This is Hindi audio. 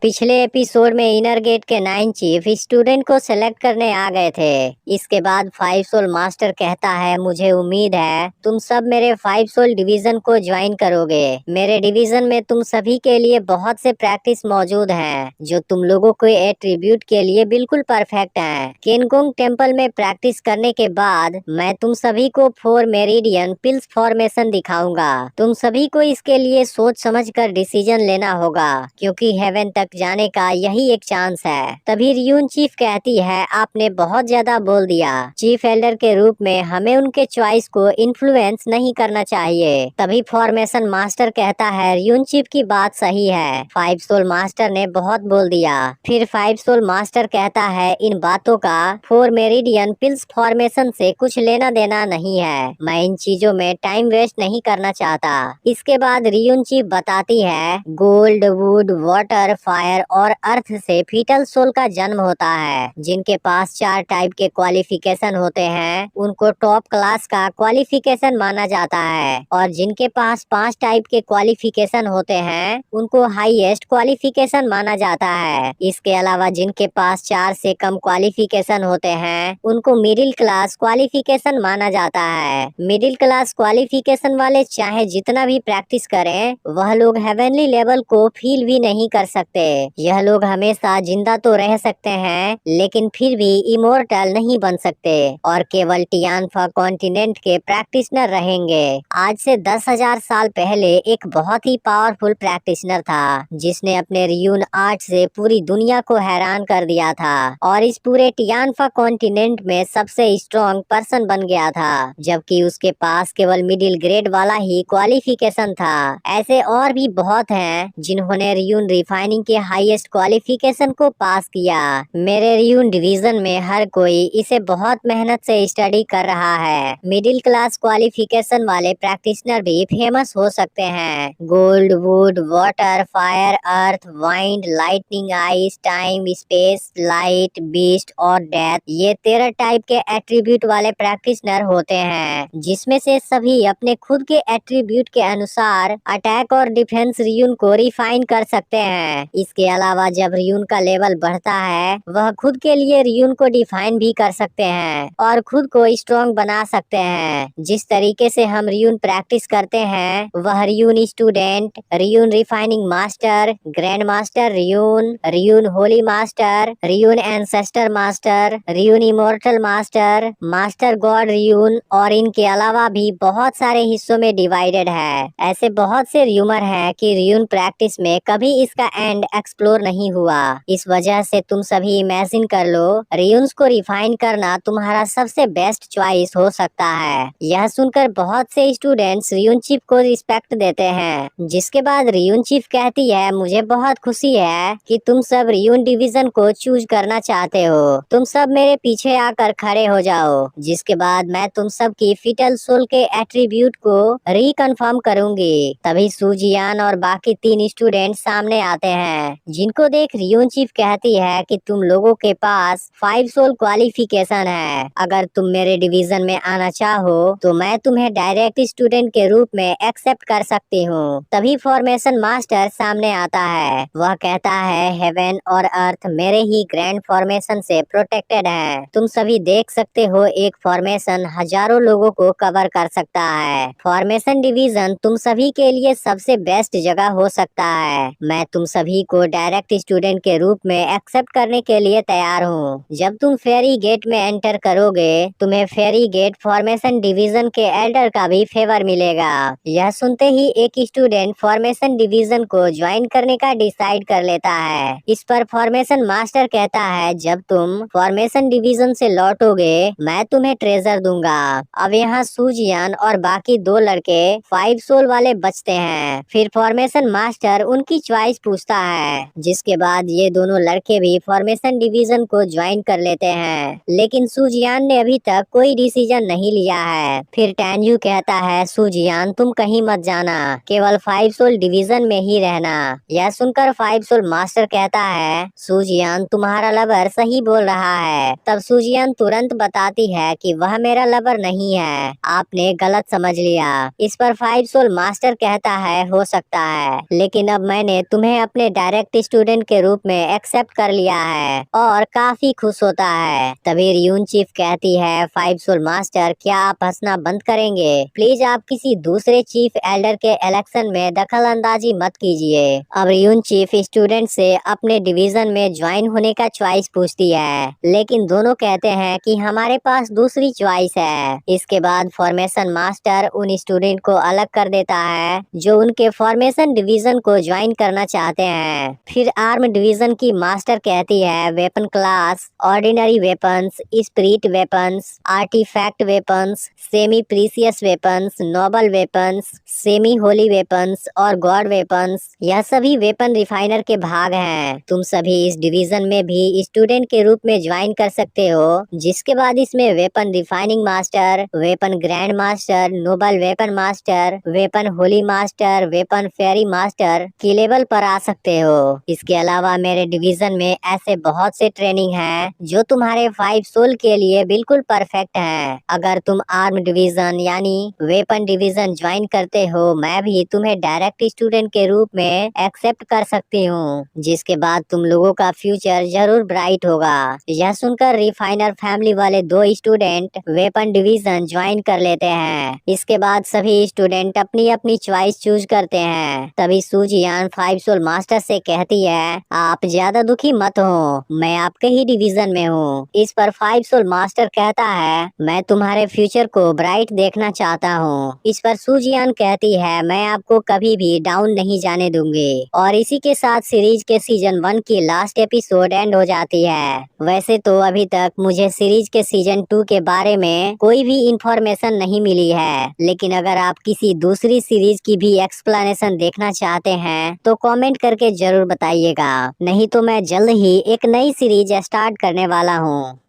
पिछले एपिसोड में इनर गेट के 9 चीफ स्टूडेंट को सेलेक्ट करने आ गए थे। इसके बाद 5 सोल मास्टर कहता है, मुझे उम्मीद है तुम सब मेरे 5 सोल डिवीजन को ज्वाइन करोगे। मेरे डिवीजन में तुम सभी के लिए बहुत से प्रैक्टिस मौजूद हैं जो तुम लोगों के एट्रीब्यूट के लिए बिल्कुल परफेक्ट हैं। केनगोंग टेम्पल में प्रैक्टिस करने के बाद मैं तुम सभी को 4 मेरिडियन पिल्स फॉर्मेशन दिखाऊंगा। तुम सभी को इसके लिए सोच समझ कर डिसीजन लेना होगा क्योंकि हेवन तक जाने का यही एक चांस है। तभी रियून चीफ कहती है, आपने बहुत ज्यादा बोल दिया। चीफ एल्डर के रूप में हमें उनके चॉइस को इन्फ्लुएंस नहीं करना चाहिए। तभी फॉर्मेशन मास्टर कहता है, रियून चीफ की बात सही है। 5 सोल मास्टर ने बहुत बोल दिया। फिर 5 सोल मास्टर कहता है, इन बातों का 4 मेरिडियन पिल्स फॉर्मेशन से कुछ लेना देना नहीं है। मैं इन चीजों में टाइम वेस्ट नहीं करना चाहता। इसके बाद रियून चीफ बताती है, गोल्ड, वुड, वाटर, फायर और अर्थ से फीटल सोल का जन्म होता है। जिनके पास 4 टाइप के क्वालिफिकेशन होते हैं उनको टॉप क्लास का क्वालिफिकेशन माना जाता है, और जिनके पास 5 टाइप के क्वालिफिकेशन होते हैं उनको हाईएस्ट क्वालिफिकेशन माना जाता है। इसके अलावा जिनके पास 4 से कम क्वालिफिकेशन होते हैं उनको मिडिल क्लास क्वालिफिकेशन माना जाता है। मिडिल क्लास क्वालिफिकेशन वाले चाहे जितना भी प्रैक्टिस करें वह लोग हेवनली लेवल को फील भी नहीं कर सकते। यह लोग हमेशा जिंदा तो रह सकते हैं लेकिन फिर भी इमोर्टल नहीं बन सकते और केवल टियानफा कॉन्टिनेंट के प्रैक्टिशनर रहेंगे। आज से 10,000 साल पहले एक बहुत ही पावरफुल प्रैक्टिशनर था जिसने अपने रियून आर्ट से पूरी दुनिया को हैरान कर दिया था और इस पूरे टियानफा कॉन्टिनेंट में सबसे स्ट्रॉन्ग पर्सन बन गया था, जबकि उसके पास केवल मिडिल ग्रेड वाला ही क्वालिफिकेशन था। ऐसे और भी बहुत हैं जिन्होंने रियून रिफाइनिंग के हाईएस्ट क्वालिफिकेशन को पास किया। मेरे रियून डिवीजन में हर कोई इसे बहुत मेहनत से स्टडी कर रहा है। मिडिल क्लास क्वालिफिकेशन वाले प्रैक्टिशनर भी फेमस हो सकते हैं। Gold, would, water, fire, earth, wind, lightning, ice, time, space, light, beast और डेथ, ये 13 टाइप के एट्रीब्यूट वाले प्रैक्टिशनर होते हैं, जिसमें से सभी अपने खुद के एट्रीब्यूट के अनुसार अटैक और डिफेंस रियून को रिफाइन कर सकते हैं। इसके अलावा जब रियून का लेवल बढ़ता है वह खुद के लिए रियून को डिफाइन भी कर सकते हैं और खुद को स्ट्रॉन्ग बना सकते हैं। जिस तरीके से हम रियून प्रैक्टिस करते हैं वह ruin student, ruin refining master, grand master ruin, ruin Holi master, ruin ancestor master, ruin immortal master, master God ruin और इनके अलावा भी बहुत सारे हिस्सों में डिवाइडेड है। ऐसे बहुत से र्यूमर है कि रियून प्रैक्टिस में कभी इसका एंड एक्सप्लोर नहीं हुआ। इस वजह से तुम सभी इमेजिन कर लो, रियून्स को रिफाइन करना तुम्हारा सबसे बेस्ट चॉइस हो सकता है। यह सुनकर बहुत से स्टूडेंट्स रियून चीफ को रिस्पेक्ट देते हैं। जिसके बाद रियून चीफ कहती है, मुझे बहुत खुशी है कि तुम सब रियून डिवीजन को चूज करना चाहते हो। तुम सब मेरे पीछे आकर खड़े हो जाओ। जिसके बाद मैं तुम सब की फीटल सोल के एट्रीब्यूट को रिकन्फर्म करूंगी। तभी सूजियान और बाकी 3 स्टूडेंट सामने आते हैं, जिनको देख रियून चीफ कहती है कि तुम लोगों के पास 5 सोल क्वालिफिकेशन है। अगर तुम मेरे डिवीजन में आना चाहो तो मैं तुम्हें डायरेक्ट स्टूडेंट के रूप में एक्सेप्ट कर सकती हूँ। तभी फॉर्मेशन मास्टर सामने आता है। वह कहता है, हेवन और अर्थ मेरे ही ग्रैंड फॉर्मेशन से प्रोटेक्टेड है। तुम सभी देख सकते हो एक फॉर्मेशन हजारों लोगों को कवर कर सकता है। फॉर्मेशन डिवीजन तुम सभी के लिए सबसे बेस्ट जगह हो सकता है। मैं तुम सभी को डायरेक्ट स्टूडेंट के रूप में एक्सेप्ट करने के लिए तैयार हूँ। जब तुम फेरी गेट में एंटर करोगे तुम्हें फेरी गेट फॉर्मेशन डिवीजन के एल्डर का भी फेवर मिलेगा। यह सुनते ही एक स्टूडेंट फॉर्मेशन डिवीजन को ज्वाइन करने का डिसाइड कर लेता है। इस पर फॉर्मेशन मास्टर कहता है, जब तुम फॉर्मेशन डिवीजन से लौटोगे मैं तुम्हें ट्रेजर दूंगा। अब यहाँ सूजियान और बाकी 2 लड़के 5 सोल वाले बचते हैं। फिर फॉर्मेशन मास्टर उनकी चॉइस पूछता है, जिसके बाद ये दोनों लड़के भी फॉर्मेशन डिवीजन को ज्वाइन कर लेते हैं। लेकिन सूजियान ने अभी तक कोई डिसीजन नहीं लिया है। फिर टैन्यू कहता है, सूजियान तुम कहीं मत जाना, केवल 5 सोल डिवीजन में ही रहना। यह सुनकर 5 सोल मास्टर कहता है, सूजियान तुम्हारा लवर सही बोल रहा है। तब सूजियान तुरंत बताती है कि वह मेरा लवर नहीं है, आपने गलत समझ लिया। इस पर 5 सोल मास्टर कहता है, हो सकता है, लेकिन अब मैंने तुम्हें अपने डायरेक्ट डायरेक्ट स्टूडेंट के रूप में एक्सेप्ट कर लिया है और काफी खुश होता है। तभी रियून चीफ कहती है, 5 सोल मास्टर क्या आप हंसना बंद करेंगे? प्लीज आप किसी दूसरे चीफ एल्डर के इलेक्शन में दखल अंदाजी मत कीजिए। अब रियून चीफ स्टूडेंट से अपने डिवीजन में ज्वाइन होने का चॉइस पूछती है, लेकिन दोनों कहते हैं कि हमारे पास दूसरी चॉइस है। इसके बाद फॉर्मेशन मास्टर उन स्टूडेंट को अलग कर देता है जो उनके फॉर्मेशन डिवीजन को ज्वाइन करना चाहते हैं। फिर आर्म डिवीजन की मास्टर कहती है, weapon class, ordinary weapons, spirit weapons, artifact weapons, semi precious weapons, noble weapons, semi holy weapons और गॉड वेपन्स, यह सभी वेपन रिफाइनर के भाग हैं। तुम सभी इस डिवीजन में भी स्टूडेंट के रूप में ज्वाइन कर सकते हो। जिसके बाद इसमें weapon refining master, weapon grand master, noble weapon master, weapon holy master, weapon fairy master की लेवल पर आ सकते हो। इसके अलावा मेरे डिवीजन में ऐसे बहुत से ट्रेनिंग हैं जो तुम्हारे 5 सोल के लिए बिल्कुल परफेक्ट हैं। अगर तुम आर्म डिवीजन यानी वेपन डिवीजन ज्वाइन करते हो, मैं भी तुम्हें डायरेक्ट स्टूडेंट के रूप में एक्सेप्ट कर सकती हूँ, जिसके बाद तुम लोगों का फ्यूचर जरूर ब्राइट होगा। यह सुनकर रिफाइनर फैमिली वाले 2 स्टूडेंट वेपन डिवीजन ज्वाइन कर लेते हैं। इसके बाद सभी स्टूडेंट अपनी अपनी चॉइस चूज करते हैं। तभी सूजियान 5 सोल मास्टर से कहती है, आप ज्यादा दुखी मत हो, मैं आपके ही डिवीजन में हूँ। इस पर 5 सोल मास्टर कहता है, मैं तुम्हारे फ्यूचर को ब्राइट देखना चाहता हूँ। इस पर सूजियान कहती है, मैं आपको कभी भी डाउन नहीं जाने दूंगी। और इसी के साथ सीरीज के सीजन 1 की लास्ट एपिसोड एंड हो जाती है। वैसे तो अभी तक मुझे सीरीज के सीजन 2 के बारे में कोई भी इंफॉर्मेशन नहीं मिली है, लेकिन अगर आप किसी दूसरी सीरीज की भी एक्सप्लेनेशन देखना चाहते हैं तो कमेंट करके जरूर बताइएगा। नहीं तो मैं जल्द ही एक नई सीरीज स्टार्ट करने वाला हूँ।